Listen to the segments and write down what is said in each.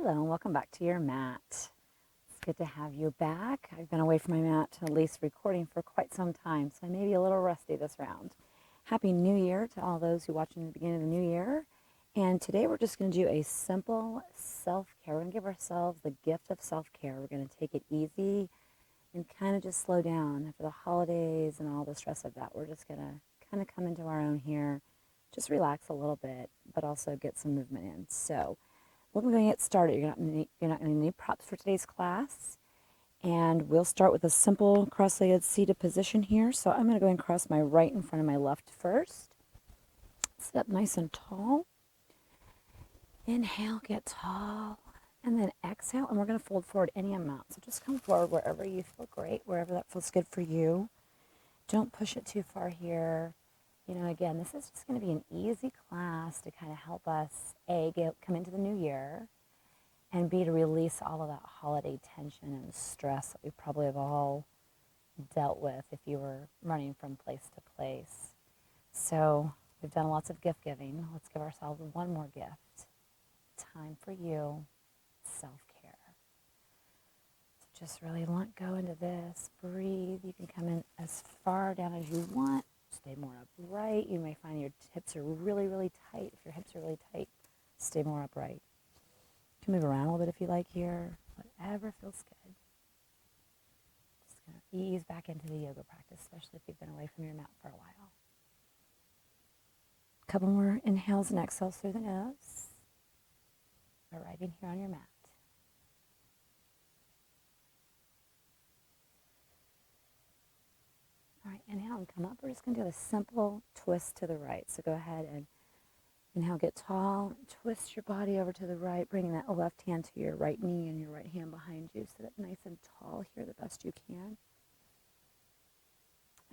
Hello and welcome back to your mat. It's good to have you back. I've been away from my mat, at least recording, for quite some time, so I may be a little rusty this round. Happy New Year to all those who watch in the beginning of the new year. And today we're just going to do a simple self-care. We're going to give ourselves the gift of self-care. We're going to take it easy and kind of just slow down for the holidays and all the stress of that. We're just going to kind of come into our own here, just relax a little bit, but also get some movement in. So we're going to get started. You're not going to need props for today's class. And we'll start with a simple cross-legged seated position here. So I'm going to go ahead and cross my right in front of my left first. Sit up nice and tall. Inhale, get tall. And then exhale, and we're going to fold forward any amount. So just come forward wherever you feel great, wherever that feels good for you. Don't push it too far here. You know, again, this is just going to be an easy class to kind of help us, A, come into the new year, and B, to release all of that holiday tension and stress that we probably have all dealt with if you were running from place to place. So we've done lots of gift giving. Let's give ourselves one more gift. Time for you, self-care. So just really go into this. Breathe. You can come in as far down as you want. Stay more upright. You may find your hips are really, really tight. If your hips are really tight, stay more upright. You can move around a little bit if you like here. Whatever feels good. Just going to ease back into the yoga practice, especially if you've been away from your mat for a while. A couple more inhales and exhales through the nose. Arriving here on your mat. All right, inhale and come up. We're just going to do a simple twist to the right. So go ahead and inhale, get tall. Twist your body over to the right, bringing that left hand to your right knee and your right hand behind you. Sit up nice and tall here the best you can.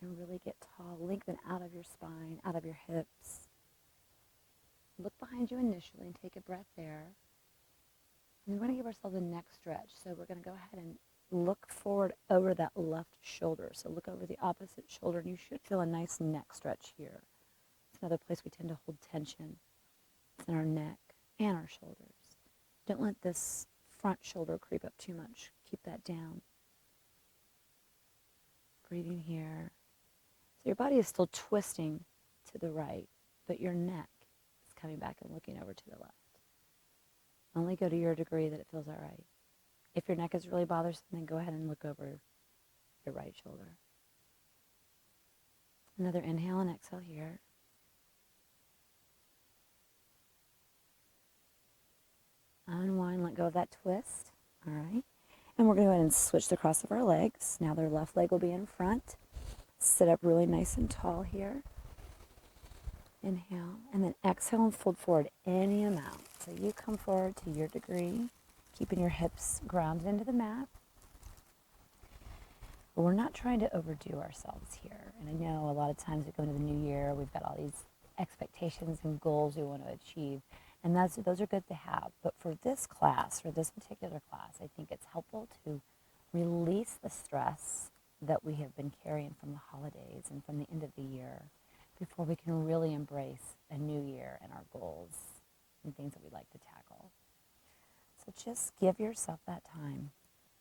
And really get tall. Lengthen out of your spine, out of your hips. Look behind you initially and take a breath there. And we're going to give ourselves a neck stretch. So we're going to go ahead and look forward over that left shoulder. So look over the opposite shoulder, and you should feel a nice neck stretch here. It's another place we tend to hold tension. It's in our neck and our shoulders. Don't let this front shoulder creep up too much. Keep that down. Breathing here. So your body is still twisting to the right, but your neck is coming back and looking over to the left. Only go to your degree that it feels all right. If your neck is really bothersome, then go ahead and look over your right shoulder. Another inhale and exhale here. Unwind, let go of that twist. All right. And we're going to go ahead and switch the cross of our legs. Now their left leg will be in front. Sit up really nice and tall here. Inhale, and then exhale and fold forward any amount. So you come forward to your degree, keeping your hips grounded into the mat. But we're not trying to overdo ourselves here. And I know a lot of times we go into the new year, we've got all these expectations and goals we want to achieve. And those are good to have. But for this class, for this particular class, I think it's helpful to release the stress that we have been carrying from the holidays and from the end of the year before we can really embrace a new year and our goals and things that we'd like to tackle. So just give yourself that time.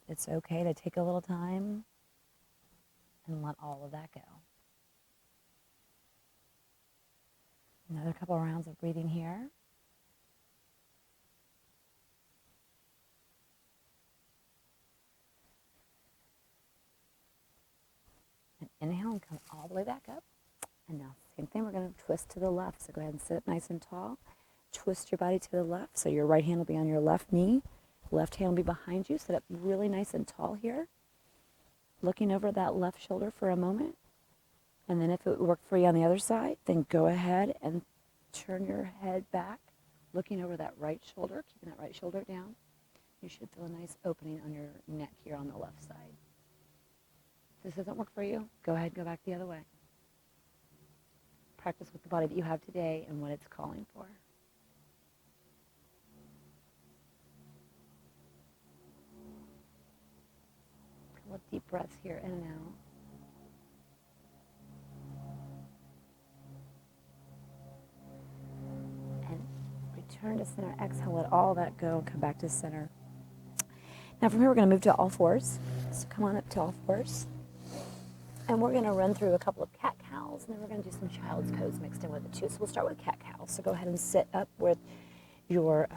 It's okay to take a little time and let all of that go. Another couple of rounds of breathing here. And inhale and come all the way back up. And now, same thing, we're going to twist to the left. So go ahead and sit up nice and tall. Twist your body to the left. So your right hand will be on your left knee. Left hand will be behind you. Sit up really nice and tall here. Looking over that left shoulder for a moment. And then if it would work for you on the other side, then go ahead and turn your head back, looking over that right shoulder, keeping that right shoulder down. You should feel a nice opening on your neck here on the left side. If this doesn't work for you, go ahead and go back the other way. Practice with the body that you have today and what it's calling for. Couple of deep breaths here, in and out. And return to center. Exhale, let all that go. Come back to center. Now from here, we're going to move to all fours. So come on up to all fours. And we're going to run through a couple of cat-cows, and then we're going to do some child's pose mixed in with it too. So we'll start with cat-cows. So go ahead and sit up with your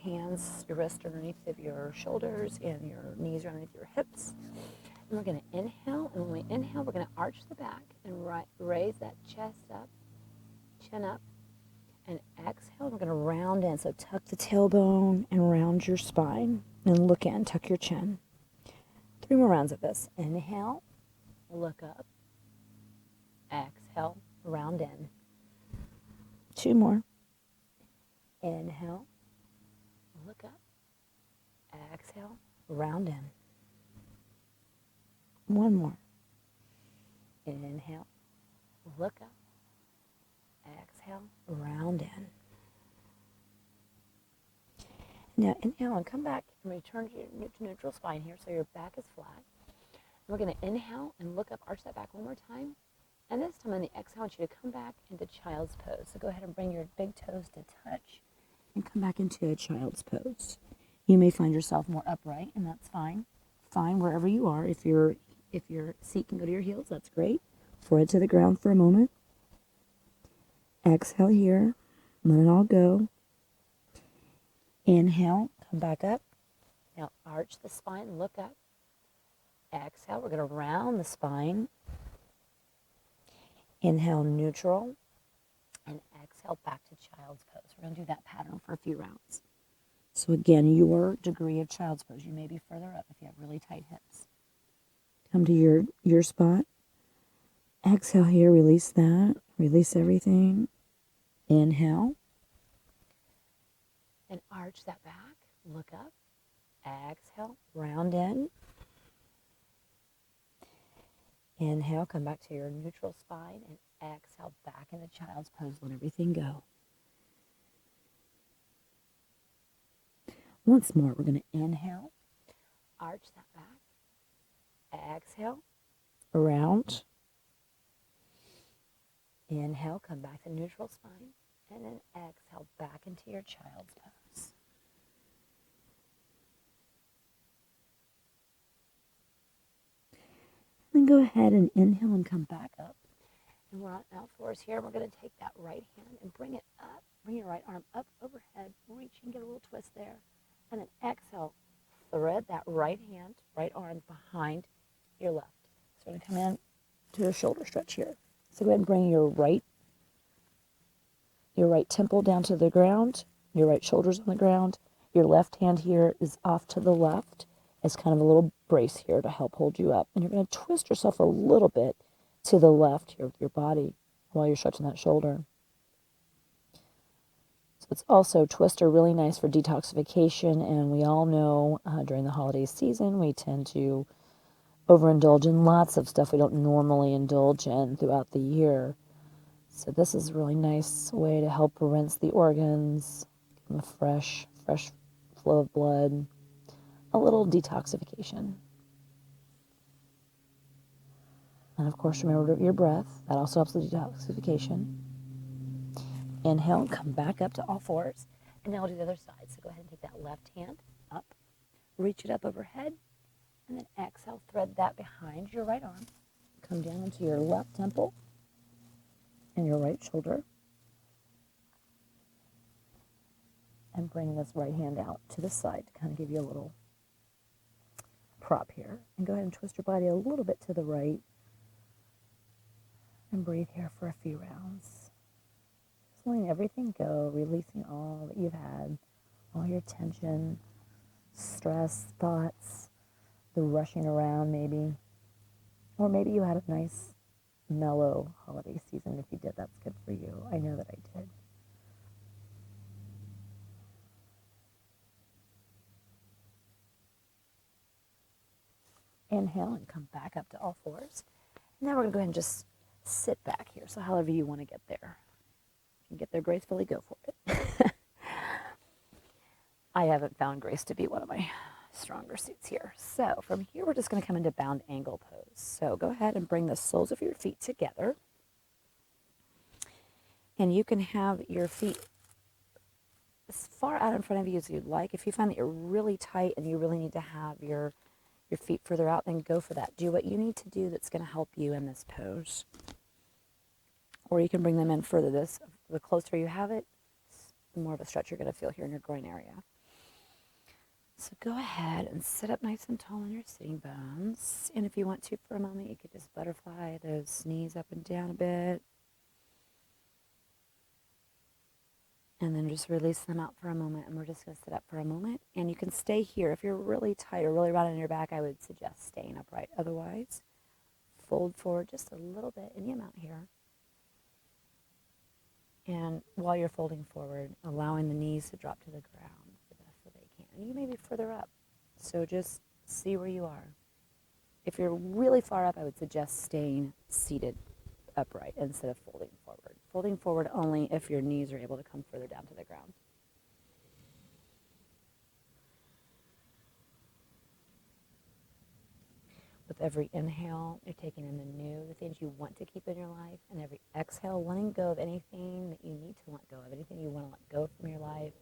hands, your wrists underneath of your shoulders, and your knees are underneath your hips. And we're going to inhale, and when we inhale, we're going to arch the back and raise that chest up, chin up, and exhale. We're going to round in. So tuck the tailbone and round your spine, and look in, tuck your chin. 3 more rounds of this. Inhale. Look up, exhale, round in. 2 more. Inhale, look up, exhale, round in. 1 more. Inhale, look up, exhale, round in. Now inhale and come back and return to neutral spine here so your back is flat. We're going to inhale and look up, arch that back 1 more time. And this time on the exhale, I want you to come back into child's pose. So go ahead and bring your big toes to touch and come back into a child's pose. You may find yourself more upright, and that's fine. Fine wherever you are. If your seat can go to your heels, that's great. Forehead to the ground for a moment. Exhale here. Let it all go. Inhale, come back up. Now arch the spine, look up. Exhale, we're going to round the spine. Inhale, neutral. And exhale, back to child's pose. We're going to do that pattern for a few rounds. So again, your degree of child's pose. You may be further up if you have really tight hips. Come to your spot. Exhale here, release that. Release everything. Inhale. And arch that back. Look up. Exhale, round in. Inhale, come back to your neutral spine, and exhale back into child's pose. Let everything go. Once more, we're going to inhale, arch that back. Exhale, around. Inhale, come back to neutral spine, and then exhale back into your child's pose. Then go ahead and inhale and come back up. And we're on all fours here. We're going to take that right hand and bring it up. Bring your right arm up overhead. Reach and get a little twist there. And then exhale. Thread that right hand, right arm behind your left. So we're going to come in to a shoulder stretch here. So go ahead and bring your right temple down to the ground. Your right shoulder's on the ground. Your left hand here is off to the left. As kind of a little brace here to help hold you up. And you're going to twist yourself a little bit to the left here with your body while you're stretching that shoulder. So it's also twister really nice for detoxification. And we all know during the holiday season, we tend to overindulge in lots of stuff we don't normally indulge in throughout the year. So this is a really nice way to help rinse the organs, give them a fresh flow of blood. A little detoxification. And of course, remember your breath. That also helps with detoxification. Inhale, come back up to all fours. And now we'll do the other side. So go ahead and take that left hand up. Reach it up overhead. And then exhale, thread that behind your right arm. Come down into your left temple and your right shoulder. And bring this right hand out to the side to kind of give you a little prop here, and go ahead and twist your body a little bit to the right and breathe here for a few rounds. Just letting everything go, releasing all that you've had, all your tension, stress, thoughts, the rushing around maybe, or maybe you had a nice mellow holiday season. If you did, that's good for you. I know that I did. Inhale and come back up to all fours. Now we're going to go ahead and just sit back here. So however you want to get there. If you can get there gracefully, go for it. I haven't found grace to be one of my stronger suits here. So from here, we're just going to come into bound angle pose. So go ahead and bring the soles of your feet together. And you can have your feet as far out in front of you as you'd like. If you find that you're really tight and you really need to have your feet further out, then go for that. Do what you need to do that's going to help you in this pose. Or you can bring them in further. The closer you have it, the more of a stretch you're going to feel here in your groin area. So go ahead and sit up nice and tall on your sitting bones. And if you want to for a moment, you could just butterfly those knees up and down a bit. And then just release them out for a moment. And we're just going to sit up for a moment. And you can stay here. If you're really tight or really round in your back, I would suggest staying upright. Otherwise, fold forward just a little bit, any amount here. And while you're folding forward, allowing the knees to drop to the ground the best that they can. And you may be further up. So just see where you are. If you're really far up, I would suggest staying seated upright instead of folding forward. Folding forward only if your knees are able to come further down to the ground. With every inhale, you're taking in the things you want to keep in your life, and every exhale, letting go of anything that you need to let go of, anything you want to let go from your life.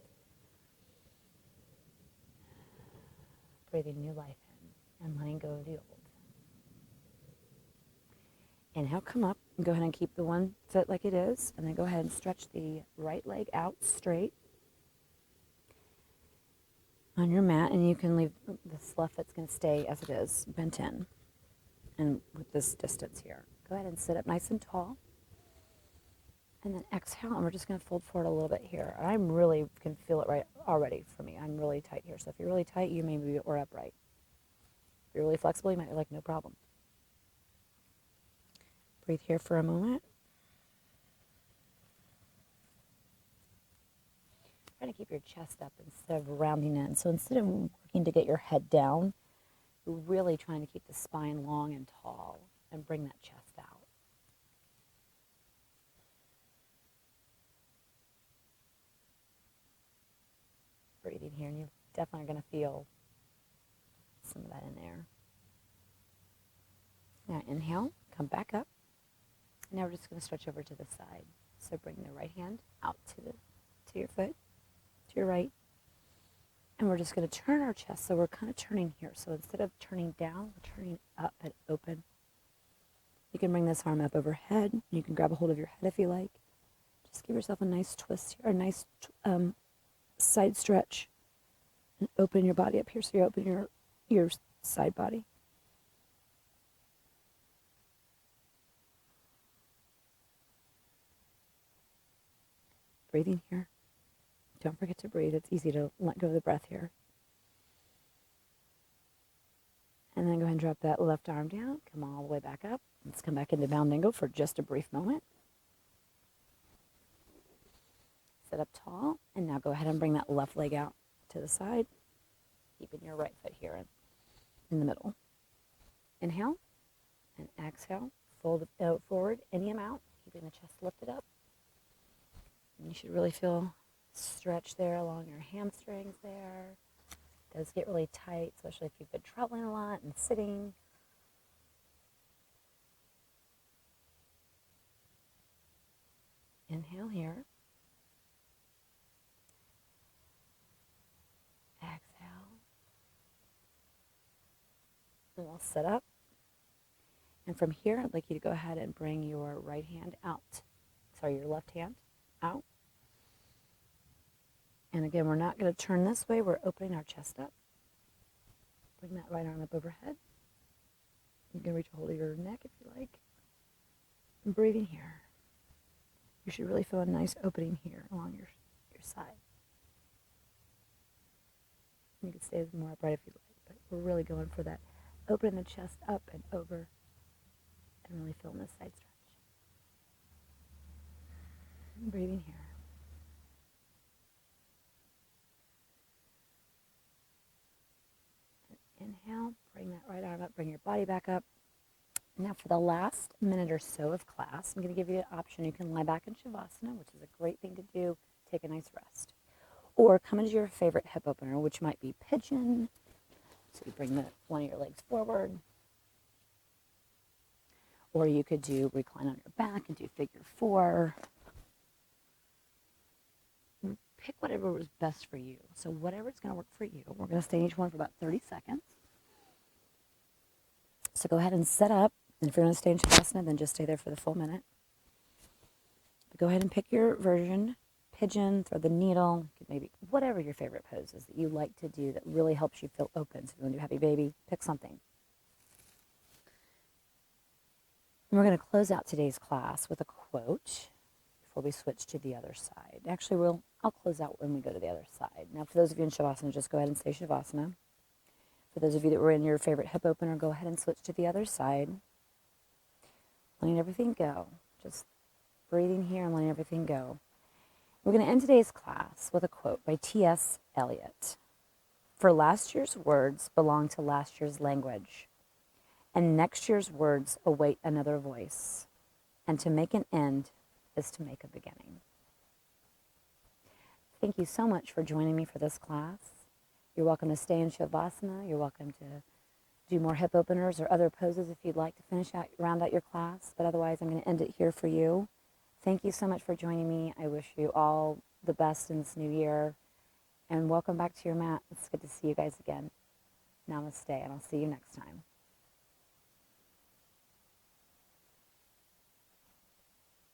Breathing new life in and letting go of the old. Inhale, come up and go ahead and keep the one foot like it is, and then go ahead and stretch the right leg out straight on your mat, and you can leave this left foot's going to stay as it is, bent in, and with this distance here. Go ahead and sit up nice and tall, and then exhale, and we're just going to fold forward a little bit here. I really can feel it right already for me. I'm really tight here, so if you're really tight, you may be or upright. If you're really flexible, you might be like, no problem. Breathe here for a moment. Try to keep your chest up instead of rounding in. So instead of working to get your head down, you're really trying to keep the spine long and tall and bring that chest out. Breathing here, and you definitely are going to feel some of that in there. Now inhale, come back up. Now we're just going to stretch over to the side. So bring the right hand out to your foot, to your right. And we're just going to turn our chest. So we're kind of turning here. So instead of turning down, we're turning up and open. You can bring this arm up overhead. You can grab a hold of your head if you like. Just give yourself a nice twist here, a nice side stretch. And open your body up here so you open your side body. Breathing here. Don't forget to breathe. It's easy to let go of the breath here. And then go ahead and drop that left arm down. Come all the way back up. Let's come back into Boundingo for just a brief moment. Sit up tall. And now go ahead and bring that left leg out to the side. Keeping your right foot here in the middle. Inhale and exhale. Fold it forward any amount. Keeping the chest lifted up. And you should really feel stretch there along your hamstrings there. It does get really tight, especially if you've been traveling a lot and sitting. Inhale here. Exhale. And we'll sit up. And from here, I'd like you to go ahead and bring your right hand out. Your left hand out. And again, we're not going to turn this way. We're opening our chest up. Bring that right arm up overhead. You can reach a hold of your neck if you like. And breathing here. You should really feel a nice opening here along your side. You can stay more upright if you like, but we're really going for that. Opening the chest up and over and really feeling this side stretch. And breathing here. Inhale, bring that right arm up, bring your body back up. Now for the last minute or so of class, I'm going to give you an option. You can lie back in Shavasana, which is a great thing to do. Take a nice rest. Or come into your favorite hip opener, which might be pigeon. So you bring one of your legs forward. Or you could do recline on your back and do figure 4. pick whatever was best for you. So whatever's going to work for you. We're going to stay in each one for about 30 seconds. So go ahead and set up. And if you're going to stay in Shavasana, then just stay there for the full minute. But go ahead and pick your version. Pigeon, throw the needle, maybe whatever your favorite pose is that you like to do that really helps you feel open. So if you want to do happy baby, pick something. And we're going to close out today's class with a quote before we switch to the other side. Actually, I'll close out when we go to the other side. Now, for those of you in Shavasana, just go ahead and stay Shavasana. For those of you that were in your favorite hip opener, go ahead and switch to the other side. Letting everything go. Just breathing here and letting everything go. We're going to end today's class with a quote by T.S. Eliot. For last year's words belong to last year's language, and next year's words await another voice, and to make an end is to make a beginning. Thank you so much for joining me for this class. You're welcome to stay in Shavasana. You're welcome to do more hip openers or other poses if you'd like to round out your class, but otherwise I'm going to end it here for you. Thank you so much for joining me. I wish you all the best in this new year. And welcome back to your mat. It's good to see you guys again. Namaste, and I'll see you next time.